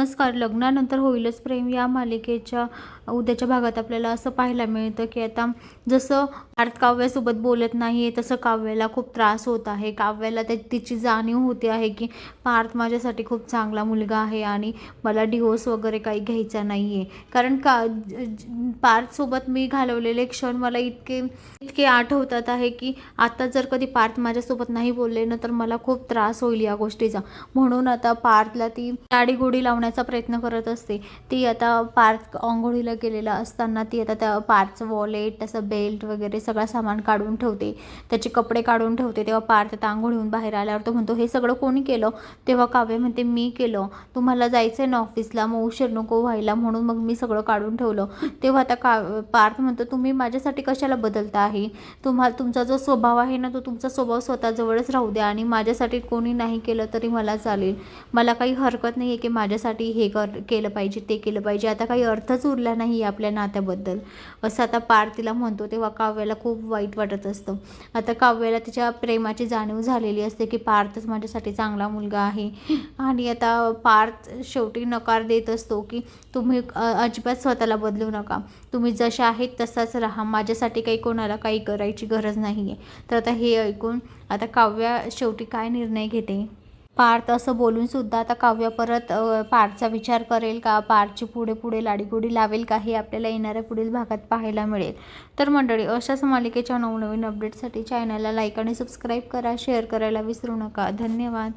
नमस्कार. लग्नानंतर होईलच प्रेम या मालिकेच्या उद्याच्या भागात आपल्याला असं पाहायला मिळतं की आता जसं पार्थ काव्यासोबत बोलत नाही आहे, तसं काव्याला खूप त्रास होत आहे. काव्याला तिची जाणीव होते आहे की पार्थ माझ्यासाठी खूप चांगला मुलगा आहे आणि मला डिवोर्स वगैरे काही घ्यायचा नाही आहे. कारण पार्थसोबत मी घालवलेले क्षण मला इतके इतके आठवतात आहे की आता जर कधी पार्थ माझ्यासोबत नाही बोलले ना, तर मला खूप त्रास होईल या गोष्टीचा. म्हणून आता पार्थला ती लाडीगोडी लावण्याचा प्रयत्न करत असते. ती आता पार्थ अंघोळीला गेलेला असताना ती आता त्या पार्थचं वॉलेट, त्याचं बेल्ट वगैरे सगळं सामान काढून ठेवते, त्याचे कपडे काढून ठेवते. तेव्हा पार्थ आता अंघोळीहून बाहेर आल्यावर तो म्हणतो, हे सगळं कोणी केलं? तेव्हा काव्य म्हणते, मी केलं. तुम्हाला जायचं आहे ना ऑफिसला, मग उशीर नको व्हायला म्हणून मग मी सगळं काढून ठेवलं. तेव्हा आता पार्थ म्हणतो, तुम्ही माझ्यासाठी कशाला बदलता आहे? तुमचा जो स्वभाव आहे ना, तो तुमचा स्वभाव स्वतःजवळच राहू द्या आणि माझ्यासाठी कोणी नाही केलं तरी मला चालेल. मला काही हरकत नाही आहे की माझ्यासाठी हे केलं पाहिजे, ते केलं पाहिजे. आता काही अर्थच उरला नाही आपल्या नात्याबद्दल, असं आता पार्थ तिला म्हणतो. तेव्हा काव्याला खूप वाईट वाटत असतं. आता काव्याला तिच्या प्रेमाची जाणीव झालेली असते की पार्थच माझ्यासाठी चांगला मुलगा आहे. आणि आता पार्थ शेवटी नकार देत असतो की तुम्ही अजिबात स्वतःला बदलू नका, तुम्ही जसे आहेत तसाच राहा, माझ्यासाठी काही कोणाला काही करायची गरज नाही आहे. तर आता हे ऐकून आता काव्या शेवटी काय निर्णय घेते? पार्थ असं बोलून सुद्धा आता काव्य परत पार्थचा विचार करेल का? पार्थची पुढे पुढे लाडीगोडी लावेल का? हे आपल्याला येणाऱ्या पुढील भागात पाहायला मिळेल. तर मंडळी, अशाच मालिकेच्या नवनवीन अपडेटसाठी चॅनलला लाईक आणि सबस्क्राईब करा, शेअर करायला विसरू नका. धन्यवाद.